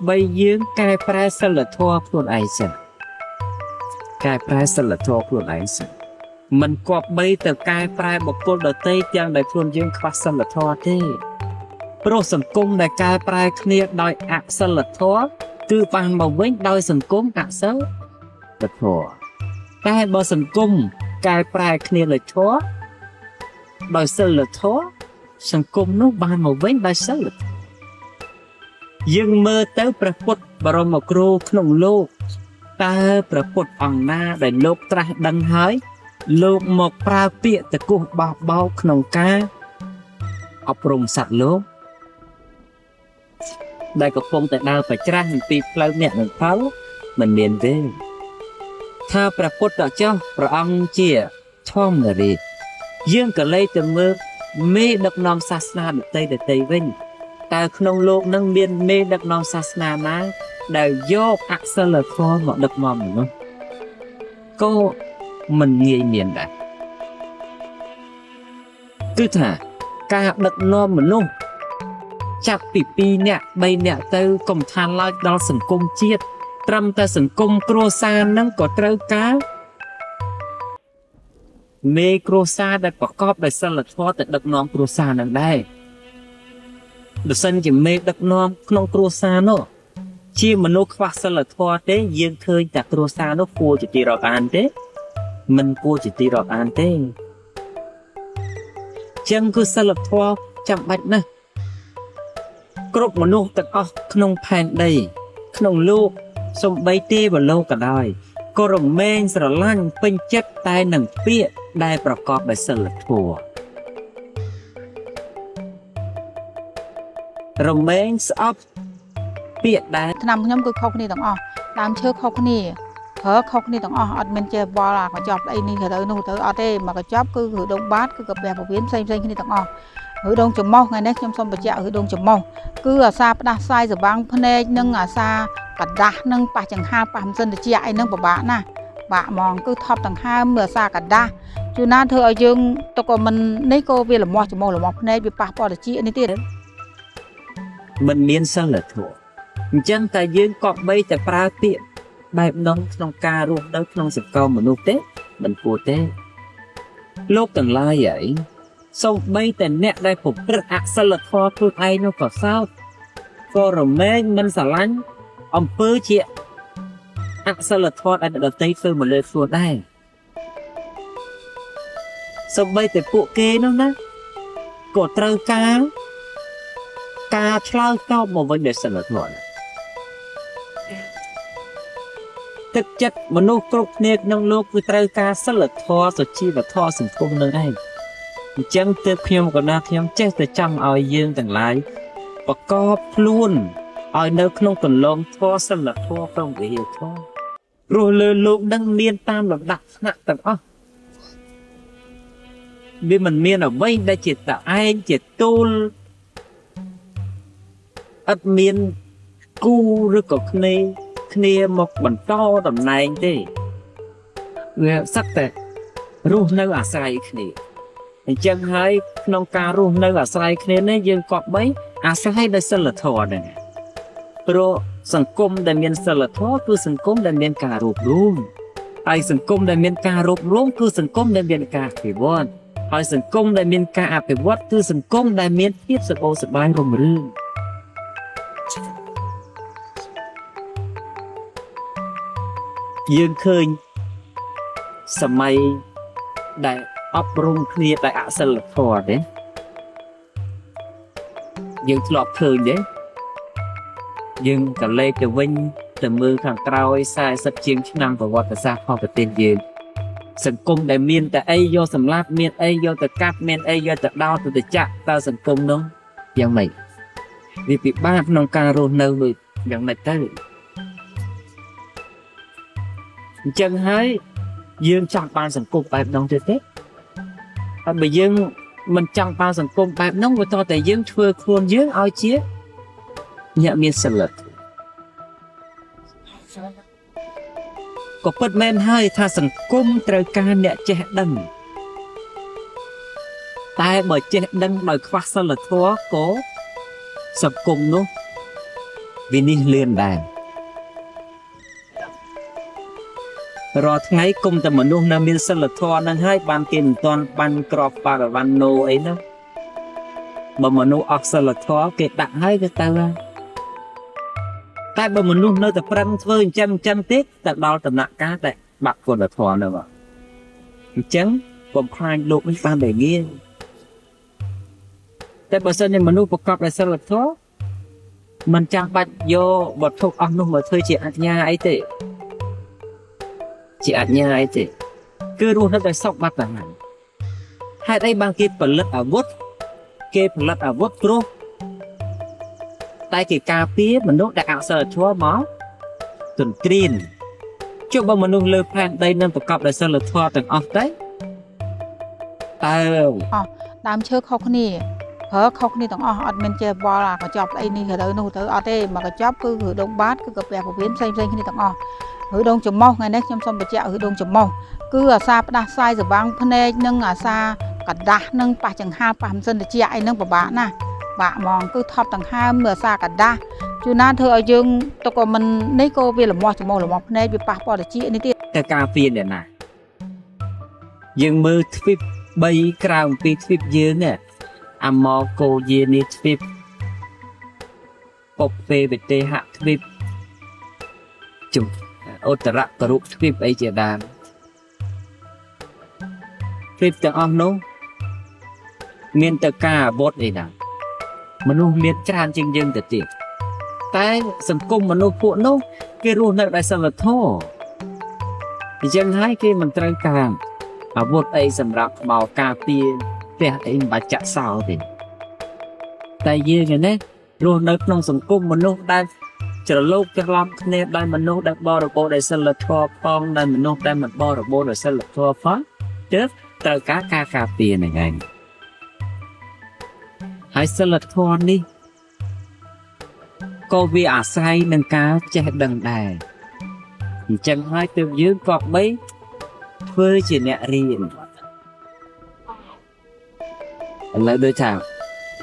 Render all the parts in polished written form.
bây dương cài prai sân là thua luôn ấy sân cài prai sân là thua luôn ấy sân mình cọp bây từ cài prai một cô đợt tây tiếng đại luôn dương khoa sân là thua thế pro sân cung đại cài prai kia đòi ạ sân là thua cứ bằng màu vĩnh đòi sân cung ạ xấu là thua cài bờ sân cung cài prai kia là thua đòi sân là thua sân cung nó bằng màu vĩnh đòi xấu là dương mơ tớiประពុតបរមគ្រូក្នុងលោកតើប្រពុតអង្គណាដែលលោកត្រាស់ដឹងហើយលោកមកប្រើពាក្យតកុះបោះបោកក្នុងការអប់រំសត្វលោកដែលកំពុងតែដើរប្រច្រាស់អំពីផ្លូវអ្នកនឹងទៅមិនមានទេថាប្រពុតតចុះព្រះអង្គជាធម្មរីយើងក៏លេចទៅមើលមេដឹកនាំសាសនាដទៃវិញតើក្នុងលោកនឹងមានមេដឹកនាំសាសនាណាដែលយកអសិលធម៌មកដឹកនាំមនុស្សក៏មិនងាយមានដែរគឺថាការដឹកនាំមនុស្សចាប់ពី2នាក់3នាក់ទៅកុំថាឡើយដល់សង្គមជាតិត្រឹមតែសង្គមគ្រួសារនឹងក៏ត្រូវការមេគ្រួសារដែលប្រកបដោយសិលធម៌ទៅដឹកនាំគ្រួសារនឹងដែរបើសិនជាមេដឹកនាំក្នុងគ្រួសារនោះជាមនុស្សខ្វះសិលធម៌ទេយើងឃើញតែគ្រួសារនោះគួរជាទីរាប់អានទេមិនគួរជាទីរាប់អានទេចឹងគឺសិលធម៌ចាំបាច់ណាស់គ្រប់មនុស្សទាំងអស់ក្នុងផែនដីក្នុងលោកសំបីទេវលោកក៏ដោយក៏រមែងស្រឡាញ់ពេញចិត្តតែនឹងពាក្យដែលប្រកបដោយសិលធម៌រមែងស្អប់ពាក្យដែលឆ្នាំខ្ញុំគឺខុសគ្នាទាំងអស់ដើមឈើខុសគ្នាប្រើខុសគ្នាទាំងអស់អត់មានចេះបល់អាកញ្ចប់អីនេះទៅនោះទៅអត់ទេមកកញ្ចប់គឺឬដងបាតគឺកាពះពវៀនផ្សេងគ្នាទាំងអស់ឬដងច្រមុះថ្ងៃនេះខ្ញុំសូមបញ្ជាក់ឬដងច្រមុះគឺអាសាផ្ដាស់ផ្សាយសវាងភ្នែកនិងអាសាកដាស់និងប៉ះចង្ហាប៉ះមិនសិនតិចអីនឹងពិបាកណាស់បាក់ហ្មងគឺថប់ដង្ហើមមើលអាសាកដាស់ជួនណាធ្វើឲ្យយើងទៅក៏មិននេះក៏វាលមាស់ច្រមុះលមាស់ភ្នែកវាប៉ះពាល់តិចនេះទៀតមិនមានសិលធម៌អញ្ចឹងតែយើងក៏បីតែប្រើពាក្យបែបនោះក្នុងការរស់នៅក្នុងសង្គមមនុស្សទេមិនគួរទេលោកទាំងឡាយហើយសូម្បីតែអ្នកដែលប្រព្រឹត្តអសិលធម៌ខ្លួនឯងនោះក៏សោកក៏រមែងមិនស្រឡាញ់អំពើជាអសិលធម៌ដែលដទៃធ្វើមកលើខ្លួនដែរសូម្បីតែពួកគេនោះណាក៏ត្រូវការឆ្លើយតបមកវិញដោយសិលធម៌ទឹកចិត្តមនុស្សគ្រប់គ្នាក្នុងលោកគឺត្រូវការសិលធម៌សុជីវធម៌សង្គមនឹងឯងអញ្ចឹងទើបខ្ញុំក៏ណាខ្ញុំចេះតែចង់ឲ្យយើងទាំងឡាយប្រកបខ្លួនឲ្យនៅក្នុងគន្លងធម៌សិលធម៌ព្រមវិហារធម៌ព្រោះលើលោកនឹងមានតាមលំដាប់ថ្នាក់ទាំងអស់វាមិនមានអ្វីដែលជាតឯងជាទូលអត់មានគូឬក៏គ្នាមកបន្តតំណែងទេវាសឹកតែរស់នៅអាស្រ័យគ្នាអញ្ចឹងហើយក្នុងការរស់នៅអាស្រ័យគ្នានេះយើងក៏បីអាស្រ័យដោយសិលធម៌ដែរព្រោះសង្គមដែលមានសិលធម៌គឺសង្គមដែលមានការរួបរួមហើយសង្គមដែលមានការរួបរួមគឺសង្គមដែលមានការអភិវឌ្ឍហើយសង្គមដែលមានការអភិវឌ្ឍគឺសង្គមដែលមានភាពសុខសប្បាយរុងរឿងយើងឃើញសម័យដែលអប់រំគ្នាដោយអសិលធម៌ទេយើងធ្លាប់ឃើញទេយើងក៏លេខទៅវិញទៅមើលខាងក្រោយ40ជាងឆ្នាំប្រវត្តិសាស្ត្ររបស់ប្រទេសយើងសង្គមដែលមានតែអីយកសម្លាប់មានអីយកទៅកាប់មានអីយកទៅដោតទៅចាក់តើសង្គមនោះយ៉ាងម៉េចវាពិបាកក្នុងការរស់នៅយ៉ាងម៉េចទៅអញ្ចឹងហើយយើងចង់បានសង្គមបែបនោះទេហើយបើយើងមិនចង់បានសង្គមបែបនោះវាតតែយើងធ្វើខ្លួនយើងឲ្យជាអ្នកមានសិលធម៌ក៏ពិតមែនហើយថាសង្គមត្រូវការអ្នកចេះដឹងតែបើចេះដឹងដោយខ្វះសិលធម៌ក៏សង្គមនោះ vì ní liên đàn rồi ngày cùng tầm mình luôn nằm miên sân là thoa năng hai bàn tiền toàn bàn crop và bàn nô ấy đó mà mình nô ọc sân là thoa kể đặng hai cái ta ra tại mà mình luôn nơi tập răng vơi trăm tết tại đó tầm nặng cá tại bạc còn là thoa nữa mà chắn còn khoai lục với bàn để nghiêngแต่បើសិនជាមនុស្សប្រកបដោយសិលធម៌មិនចាំបាច់យកវត្ថុអស់នោះមកធ្វើជាអញ្ញាអីទេជាអញ្ញាអីទេគឺរស់នៅដោយសុខបាត់តែហ្នឹងហេតុអីបានគេផលិតអាវុធគេផលិតអាវុធព្រោះតែគេការពារមនុស្សដែលអសិលធម៌មកទន្ទ្រានចុះបើមនុស្សលើផែនដីនឹងប្រកបដោយសិលធម៌ទាំងអស់ទៅតើ ដើមឈើខុសគ្នាប្រើខុសគ្នាទាំងអស់អត់មានចេះបល់អាកញ្ចប់អីនេះទៅនោះទៅអត់ទេមកកញ្ចប់គឺឬដងបាតគឺកាពះពវៀនផ្សេងគ្នាទាំងអស់ឬដងចំមុះថ្ងៃនេះខ្ញុំសូមបញ្ជាក់ឬដងចំមុះគឺអាសាផ្ដាស់ផ្សាយសវាំងភ្នែកនិងអាសាកដាស់និងប៉ះចង្ហាប៉ះមិនសិនតិចអីនឹងពិបាកណាស់បាក់ហ្មងគឺថប់ដង្ហើមមើលអាសាកដាស់ជួនណាធ្វើឲ្យយើងទៅក៏មិននេះក៏វាលមាស់ចំមុះលមាស់ភ្នែកវាប៉ះពាល់តិចនេះទៀត តែការពារអ្នកណាយើងមើលទ្វីប3ក្រៅពីទ្វីបយើងនេះអាម៉ូកូយេនីទ្វីបពពេវិទេហទ្វីបជុំឧត្តរករុទ្វីបអីជាដើមទ្វីបទាំងអស់នោះមានតែការអាវុធអីណាមនុស្សមានច្រើនជាងយើងទៅទៀតតែសង្គមមនុស្សពួកនោះគេរស់នៅដោយសិលធម៌អញ្ចឹងហើយគេមិនត្រូវការអាវុធអីសម្រាប់មកការពារផ្ទះអីមិនបាច់ចាក់សោទេតែយើងនេះរស់នៅក្នុងសង្គមមនុស្សដែលច្រឡូកច្រឡំគ្នាដោយមនុស្សដែលបរិបូរដោយសិលធម៌ផងដោយមនុស្សដែលមិនបរិបូរដោយសិលធម៌ផងទើបត្រូវការការពារហ្នឹងឯងហើយសិលធម៌នេះក៏វាអាស្រ័យនឹងការចេះដឹងដែរអញ្ចឹងហើយទើបយើងក៏បីធ្វើជាអ្នករៀនឥឡូវដូចថា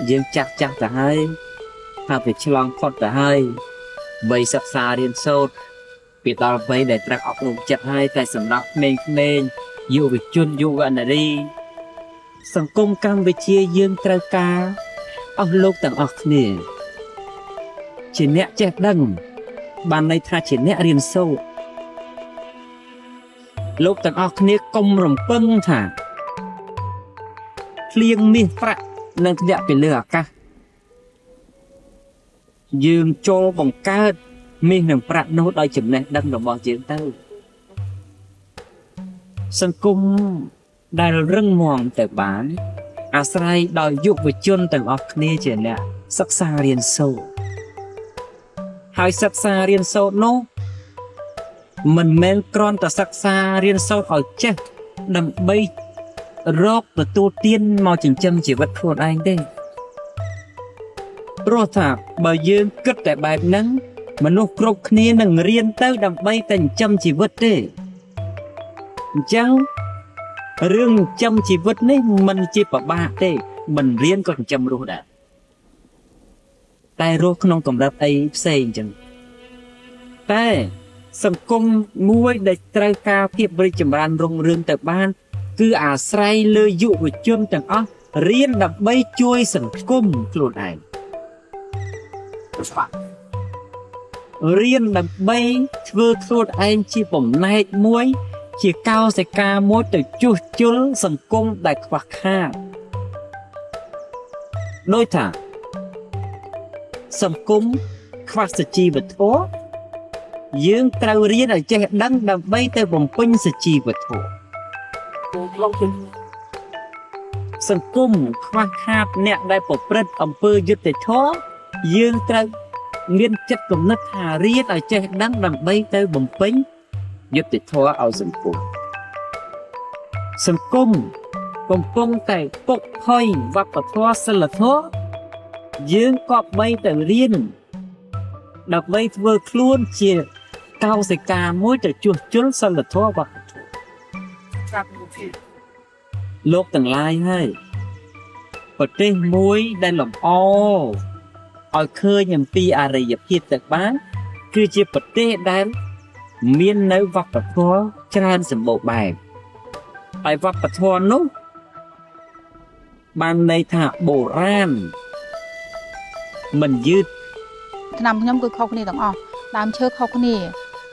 យើងចាស់ទៅហើយថាវាឆ្លងផុតទៅហើយវ័យសិក្សារៀនសូត្រពីដល់វ័យដែលត្រូវអប់រំចិត្តហើយតែសម្រាប់ក្មេងយុវជនយុវនារីសង្គមកម្ពុជាយើងត្រូវការអស់លោកទាំងអស់គ្នាជាអ្នកចេះដឹងបានន័យថាជាអ្នករៀនសូត្រលោកទាំងអស់គ្នាកុំរំពឹងថាភ្លៀងមាសប្រាក់នឹងធ្លាក់ពីលើអាកាសយើងចូលបង្កើតមាសនិងប្រាក់នោះដោយចំណេះដឹងរបស់យើងទៅសង្គមដែលរឹងមាំទៅបានអាស្រ័យដោយយុវជនទាំងអស់គ្នាជាអ្នកសិក្សារៀនសូត្រហើយសិក្សារៀនសូត្រនោះមិនមែនគ្រាន់តែសិក្សារៀនសូត្រឲ្យចេះដើម្បីរកទទួលទានមកចិញ្ចឹមជីវិតខ្លួនឯងទេព្រោះថាបើយើងគិតតែបែបហ្នឹងមនុស្សគ្រប់គ្នានឹងរៀនទៅដើម្បីតែចិញ្ចឹមជីវិតទេអញ្ចឹងរឿងចិញ្ចឹមជីវិតនេះមិនជាពិបាកទេមិនរៀនក៏ចិញ្ចឹមរស់ដែរតែរស់ក្នុងកម្រិតអីផ្សេងអញ្ចឹងតែសង្គមមួយដែលត្រូវការភាពរីកចម្រើនរុងរឿងទៅបានគឺអាស្រ័យលើយុវជនទាំងអស់រៀនដើម្បីជួយសង្គមខ្លួនឯងរៀនដើម្បីធ្វើខ្លួនឯងជាបំណែកមួយជាកោសិកាមួយទៅជួសជុលសង្គមដែលខ្វះខាតដូចថាសង្គមខ្វះសុជីវធម៌យើងត្រូវរៀនឲ្យចេះដឹងដើម្បីទៅបំពេញសុជីវធម៌សង្គមខ្វះខាតអ្នកដែលប្រព្រឹត្តអំពើយុត្តិធម៌យើងត្រូវមានចិត្តគំនិតថារៀនឲ្យចេះដឹងដើម្បីទៅបំពេញយុត្តិធម៌ឲ្យសង្គមកំពុងតែពុកផុយវប្បធម៌សិលធម៌យើងក៏បីទៅរៀនដើម្បីធ្វើខ្លួនជាកោសិកាមួយទៅជួសជុលសិលធម៌វប្បធម៌លោកទាំងឡាយហើយប្រទេសមួយដែលលំអ ឲ្យឃើញអំពីអរិយភាពទាំងបានគឺជាប្រទេសដែលមាននៅវប្បធម៌ច្រើនសម្បូរបែបហើយវប្បធម៌នោះបានន័យថាបុរាណមិនយឺត ឆ្នាំខ្ញុំគឺខុសគ្នាទាំងអស់ដើមឈើខុសគ្នា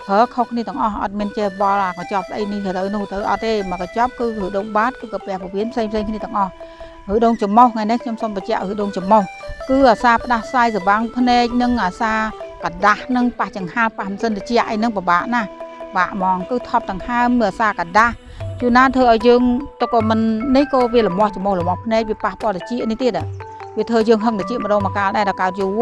ប្រើខុសគ្នាទាំងអស់អត់មានចេះបល់អាកញ្ចប់អីនេះទៅនោះទៅអត់ទេមកកញ្ចប់គឺឬដងបាតគឺកាពះពវៀនផ្សេងគ្នាទាំងអស់ឬដងចំមុះថ្ងៃនេះខ្ញុំសូមបញ្ជាក់ឬដងចំមុះគឺអាសាផ្ដាស់ផ្សាយសវាងភ្នែកនិងអាសាកដាស់និងប៉ះចង្ហាប៉ះមិនសិនតិចអីហ្នឹងពិបាកណាស់បាក់ហ្មងគឺថប់ដង្ហើមមើលអាសាកដាស់ជួនណាធ្វើឲ្យយើងទៅក៏មិននេះក៏វាលមាស់ចំមុះលមាស់ភ្នែកវាប៉ះពាល់តិចនេះទៀតវាធ្វើយើងហឹងតិចម្ដងមកកាលដែរដល់កើតយូរ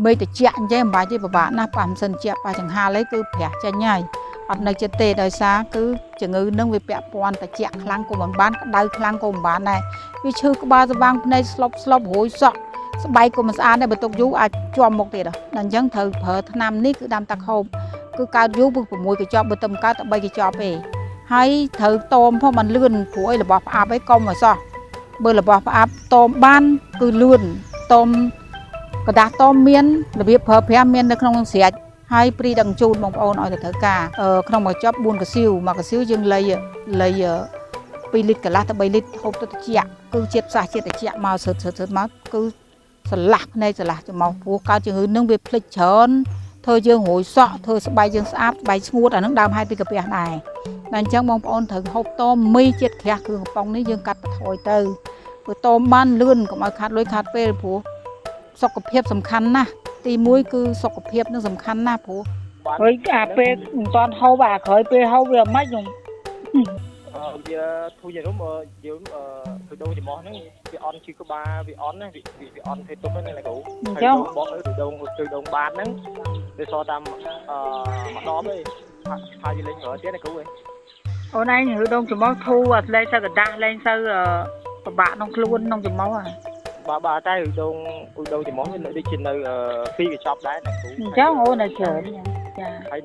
មេតិចអញ្ចឹងមិនបាច់ទេពិបាកណាស់ប៉ះមិនសិនតិចប៉ះចង្ហាលេគឺប្រះចាញ់ហើយអត់នៅចិត្តទេដោយសារគឺជំងឺនឹងវាពាក់ព័ន្ធតិចខ្លាំងក៏មិនបានក្តៅខ្លាំងក៏មិនបានដែរវាឈឺក្បាលស្បាំងភ្នែកស្លប់រួយសក់ស្បែកក៏មិនស្អាតដែរបើទុកយូរអាចជាប់មុខទៀតដល់អញ្ចឹងត្រូវប្រើថ្នាំនេះគឺដាំទឹកហូបគឺកើតយូរ6កញ្ចប់បើទៅកើតតែ3កញ្ចប់ទេហើយត្រូវតមផងមិនលឿនព្រោះអីរបស់ផ្អាប់អីកុំឲ្យសោះបើរបស់ផ្អាប់តមបានគឺលឿនតមกระดาษតមមានរបៀបប្រើប្រាស់មាននៅក្នុងស្រាច់ហើយព្រីដឹងជូនបងប្អូនឲ្យទៅត្រូវការក្នុងមួយចប់4កសៀវមួយកសៀវយើងលៃ2លីត្រកន្លះទៅ3លីត្រហូបទៅត្រជាក់គឺជាតិផ្សះជាតិត្រជាក់មកសើតមកគឺស្រឡះភ្នែកស្រឡះច្រមុះព្រោះកើតជំងឺនឹងវាភ្លេចច្រើនធ្វើយើងរួយសក់ធ្វើស្បែកយើងស្អាតស្បែកស្ងួតអានឹងដើមហេតុពីកាពះដែរតែអញ្ចឹងបងប្អូនត្រូវហូបតមមីជាតិក្រាស់គ្រឿងកំប៉ុងនេះយើងកាត់បន្ថយទៅព្រោះតមបានលឿនកុំឲ្យខាត់លុយខាត់ពេលព្រោះសុខភាពសំខាន់ណាស់ទី1គឺសុខភាពនឹងសំខាន់ណាស់ព្រោះហើយអាពេលមិនតាន់ហូបអាក្រោយពេលហូបវាមិនខ្ញុំវាធូរយ៉ាងនោះយើងទៅដងចំោះហ្នឹងវាអន់ជឺក្បាលវាអន់ណាវាអន់ធ្វើទុកហ្នឹងណាគ្រូហើយបោះទៅដងបាតហ្នឹងវាសតាមម្ដងទេហើយវាលេងរត់ទៀតណាគ្រូអូនឯងឬដងចំោះធូរអាលេងទៅកដាស់លេងទៅពិបាកក្នុងខ្លួនក្នុងចំោះបាទតែឧដងចំោះវានៅដូចជានៅពីកញ្ចប់ដែរណាគ្រូអញ្ចឹងអូននៅច្រើនចាហើយ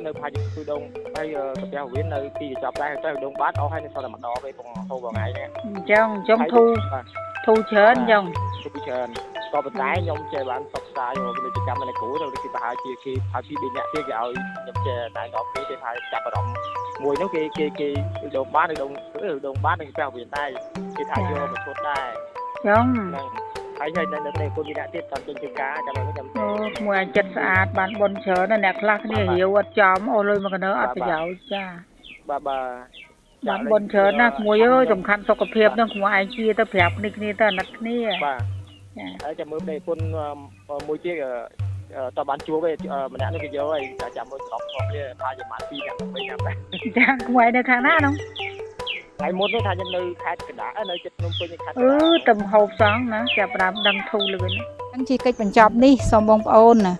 នៅផាច់ឧដងហើយកាពះវិញនៅពីកញ្ចប់ដែរតែឧដងបាត់អស់ហើយនៅសល់តែម្ដងទេពងហូបថ្ងៃនេះអញ្ចឹងធូរច្រើនអញ្ចឹងធូរច្រើនក៏ប៉ុន្តែខ្ញុំចេះបានសិក្សាយកវិជ្ជាកម្មនៅគ្រូទៅគេប្រហែលជាគេផាច់ពី2នាក់ទៀតគេឲ្យខ្ញុំចេះតែដល់ពេលគេថាចាប់អារម្មណ៍មួយនោះគេឧដងបាត់ឧដងបាត់នឹងកាពះវិញដែរគេថាយកមកឈុតដែរចឹងហើយនៅពេលគុណវិញ្ញាទៀតតាមជាការចាំឲ្យខ្ញុំមួយអាចចិត្តស្អាតបានបនច្រើនអ្នកខ្លះគ្នារាវអត់ចំអូលុយមកកណើអត់ប្រយោជន៍ចាបាទបានបនច្រើនណាក្មួយអើយសំខាន់សុខភាពនឹងក្មួយឯងជាទៅប្រាប់គ្នាទៅអាណិតគ្នាបាទចាហើយចាំមើលពេលគុណមួយទៀតតើបានជួបទេម្នាក់នេះគេយកហើយតែចាំមើលស្រុកផងវាថាជាម៉ាត់2នាក់3នាក់ដែរចាក្មួយនៅខាងណានោះថ្ងៃមុននេះថាខ្ញុំនៅខេត្តកណ្ដាលនៅជិតភ្នំពេញខេត្តទំហូបសងណាចាប់ផ្ដើមដឹងធូរលឿនអញ្ចឹងជាកិច្ចបញ្ចប់នេះសូមបងប្អូនណា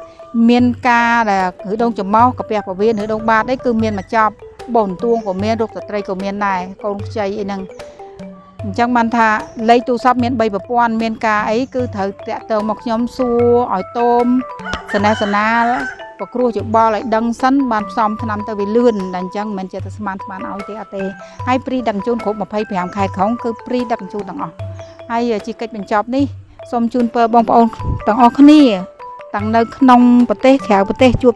មានការដែលឬដងចំោះកាពះពវៀនឬដងបាតអីគឺមានមកចប់បងទួងក៏មានរូបស្ត្រីក៏មានដែរកូនខ្ចីអីហ្នឹងអញ្ចឹងបានថាលេខទូរស័ព្ទមាន3ប្រព័ន្ធមានការអីគឺត្រូវតាក់ទងមកខ្ញុំសួរឲ្យតមសនេសនាប្រគ្រោះយោបល់ឲ្យដឹងសិនបានផ្សំថ្នាំទៅវាលឿនតែអញ្ចឹងមិនមែនចេះតែស្មានឲ្យទេអត់ទេហើយព្រីដឹកជញ្ជូនគ្រប់25ខែក្រុងគឺព្រីដឹកជញ្ជូនទាំងអស់ហើយជាកិច្ចបញ្ចប់នេះសូមជូនពរបងប្អូនទាំងអស់គ្នាទាំងនៅក្នុងប្រទេសក្រៅប្រទេសជួប